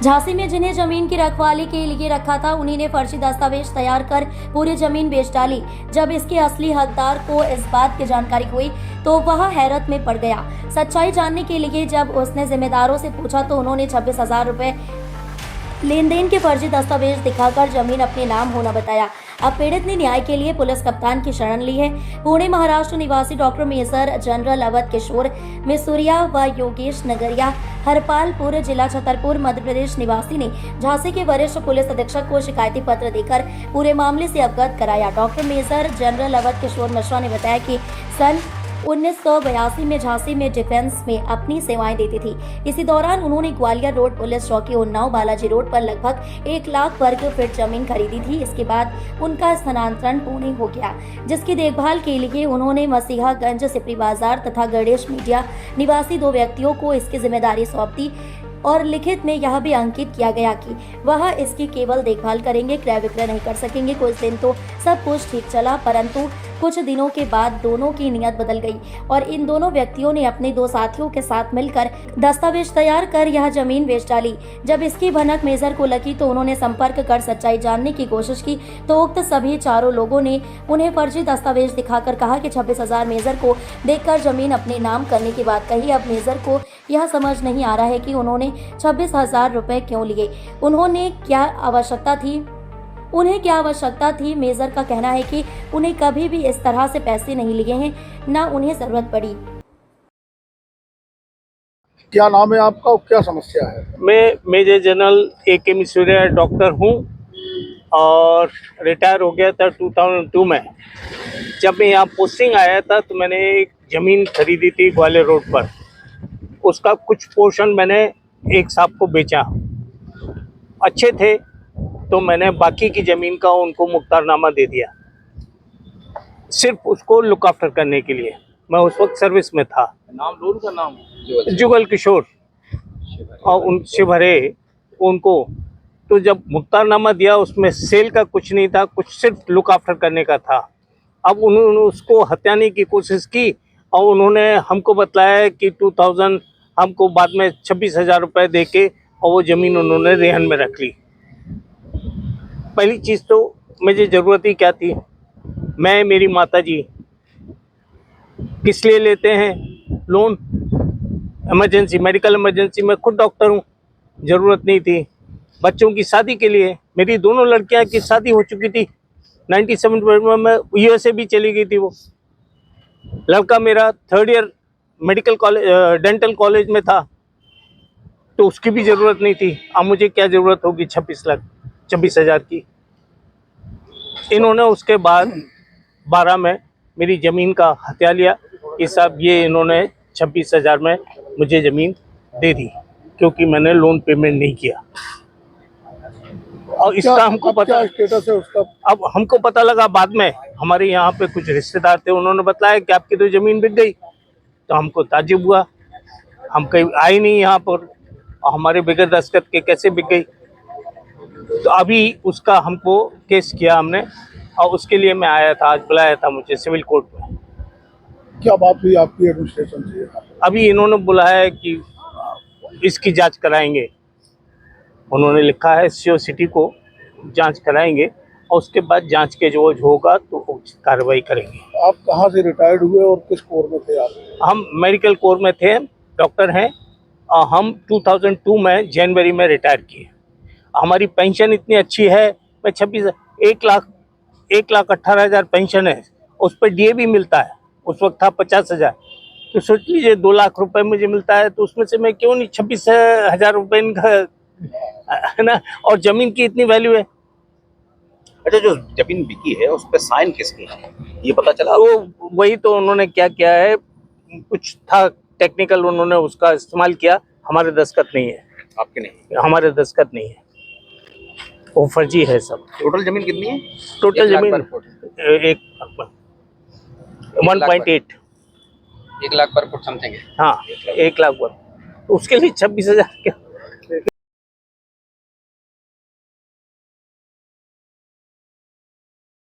झांसी में जिन्हें जमीन की रखवाली के लिए रखा था उन्हीं ने फर्जी दस्तावेज तैयार कर पूरी जमीन बेच डाली। जब इसके असली हकदार को इस बात की जानकारी हुई तो वह हैरत में पड़ गया। सच्चाई जानने के लिए जब उसने जिम्मेदारों से पूछा तो उन्होंने 26,000 रुपए लेन देन के फर्जी दस्तावेज दिखाकर जमीन अपने नाम होना बताया। अब पीड़ित ने न्याय के लिए पुलिस कप्तान की शरण ली है। पुणे महाराष्ट्र निवासी डॉक्टर मेजर जनरल अवध किशोर मिसूरिया व योगेश नगरिया हरपालपुर जिला छतरपुर मध्य प्रदेश निवासी ने झांसी के वरिष्ठ पुलिस अधीक्षक को शिकायती पत्र देकर पूरे मामले से अवगत कराया। डॉक्टर मेजर जनरल अवध किशोर मिश्रा ने बताया कि सन 1982 में झांसी में डिफेंस में अपनी सेवाएं देती थी। इसी दौरान उन्होंने ग्वालियर रोड पुलिस चौकी उन्नाव बालाजी रोड पर लगभग 1 लाख वर्ग फीट जमीन खरीदी थी। इसके बाद उनका स्थानांतरण पुणे हो गया, जिसकी देखभाल के लिए उन्होंने मसीहागंज सिपरी बाजार तथा गणेश मीडिया निवासी 2 व्यक्तियों को इसकी जिम्मेदारी सौंप दी और लिखित में यह भी अंकित किया गया कि वह इसकी केवल देखभाल करेंगे, क्रय विक्रय नहीं कर सकेंगे। कुछ दिन तो सब कुछ ठीक चला, परंतु कुछ दिनों के बाद दोनों की नीयत बदल गई और इन दोनों व्यक्तियों ने अपने 2 साथियों के साथ मिलकर दस्तावेज तैयार कर यह जमीन बेच डाली। जब इसकी भनक मेजर को लगी तो उन्होंने संपर्क कर सच्चाई जानने की कोशिश की तो उक्त सभी चारों लोगों ने उन्हें फर्जी दस्तावेज दिखाकर कहा कि 26,000 मेजर को देकर जमीन अपने नाम करने की बात कही। अब मेजर को यह समझ नहीं आ रहा है कि उन्होंने 26,000 रुपए क्यों लिए, उन्हें क्या आवश्यकता थी। मेजर का कहना है कि उन्हें कभी भी इस तरह से पैसे नहीं लिए हैं, न उन्हें जरूरत पड़ी। क्या नाम है आपका और क्या समस्या है? मैं major general A.K. Misuriya doctor हूँ और रिटायर हो गया था 2002 में। जब मैं यहाँ पोस्टिंग आया था तो मैंने एक ज़मीन खरीदी थी ग्वालियर रोड पर। उसका कुछ पोर्शन मैंने एक साहब को बेचा, अच्छे थे तो मैंने बाकी की ज़मीन का उनको मुख्तारनामा दे दिया, सिर्फ उसको लुक आफ्टर करने के लिए। मैं उस वक्त सर्विस में था। नाम जुगल किशोर और उन शिवहरे उनको। तो जब मुख्तारनामा दिया उसमें सेल का कुछ नहीं था, कुछ सिर्फ लुक आफ्टर करने का था। अब उन्होंने उसको हत्याने की कोशिश की और उन्होंने हमको बताया कि 2000 हमको बाद में 26,000 रुपये दे के और वो ज़मीन उन्होंने रेहन में रख ली। पहली चीज़ तो मुझे ज़रूरत ही क्या थी, मैं मेरी माताजी किस लिए लेते हैं लोन, इमरजेंसी, मेडिकल इमरजेंसी, मैं खुद डॉक्टर हूँ, ज़रूरत नहीं थी। बच्चों की शादी के लिए, मेरी दोनों लड़कियां की शादी हो चुकी थी, 97 में USA भी चली गई थी। वो लड़का मेरा 3rd year medical college dental college में था, तो उसकी भी ज़रूरत नहीं थी। अब मुझे क्या ज़रूरत होगी 26,000 की। इन्होंने उसके बाद 12 में मेरी ज़मीन का हत्या लिया कि साहब ये इन्होंने 26,000 में मुझे ज़मीन दे दी क्योंकि मैंने लोन पेमेंट नहीं किया। और इसका हमको पता स्टेटस है उसका? अब हमको पता लगा बाद में, हमारे यहाँ पे कुछ रिश्तेदार थे, उन्होंने बताया कि आपकी तो ज़मीन बिक गई। तो हमको ताज्जुब हुआ, हम कहीं आए नहीं यहाँ पर, हमारे बगैर दस्तखत के कैसे बिक गई। तो अभी उसका हमको केस किया हमने और उसके लिए मैं आया था, आज बुलाया था मुझे सिविल कोर्ट में। क्या बात हुई आपकी एडमिनिस्ट्रेशन से? अभी इन्होंने बुलाया है कि इसकी जांच कराएंगे। उन्होंने लिखा है CO सिटी को जांच कराएंगे और उसके बाद जांच के जो होगा तो उचित कार्रवाई करेंगे। आप कहाँ से रिटायर्ड हुए और किस कोर में थे आप? हम मेडिकल कोर में थे, डॉक्टर हैं। हम 2002 में जनवरी में रिटायर किए। हमारी पेंशन इतनी अच्छी है, मैं 1,18,000 पेंशन है, उस पर DA भी मिलता है। उस वक्त था 50,000, तो सोच लीजिए 2 लाख रुपए मुझे मिलता है, तो उसमें से मैं क्यों नहीं 26,000 रुपये इनका, है ना। और ज़मीन की इतनी वैल्यू है। अच्छा, जो जमीन बिकी है उस पर साइन किसके हैं ये पता चला? वो वही तो उन्होंने क्या किया है, कुछ था टेक्निकल, उन्होंने उसका इस्तेमाल किया। हमारे दस्तखत नहीं है। आपके नहीं? हमारे दस्तखत नहीं है, वो फर्जी है सब। टोटल जमीन कितनी है? टोटल जमीन 1.8 1 लाख पर फुट समथिंग है। हाँ, 1 लाख पर। उसके लिए 26,000 क्या?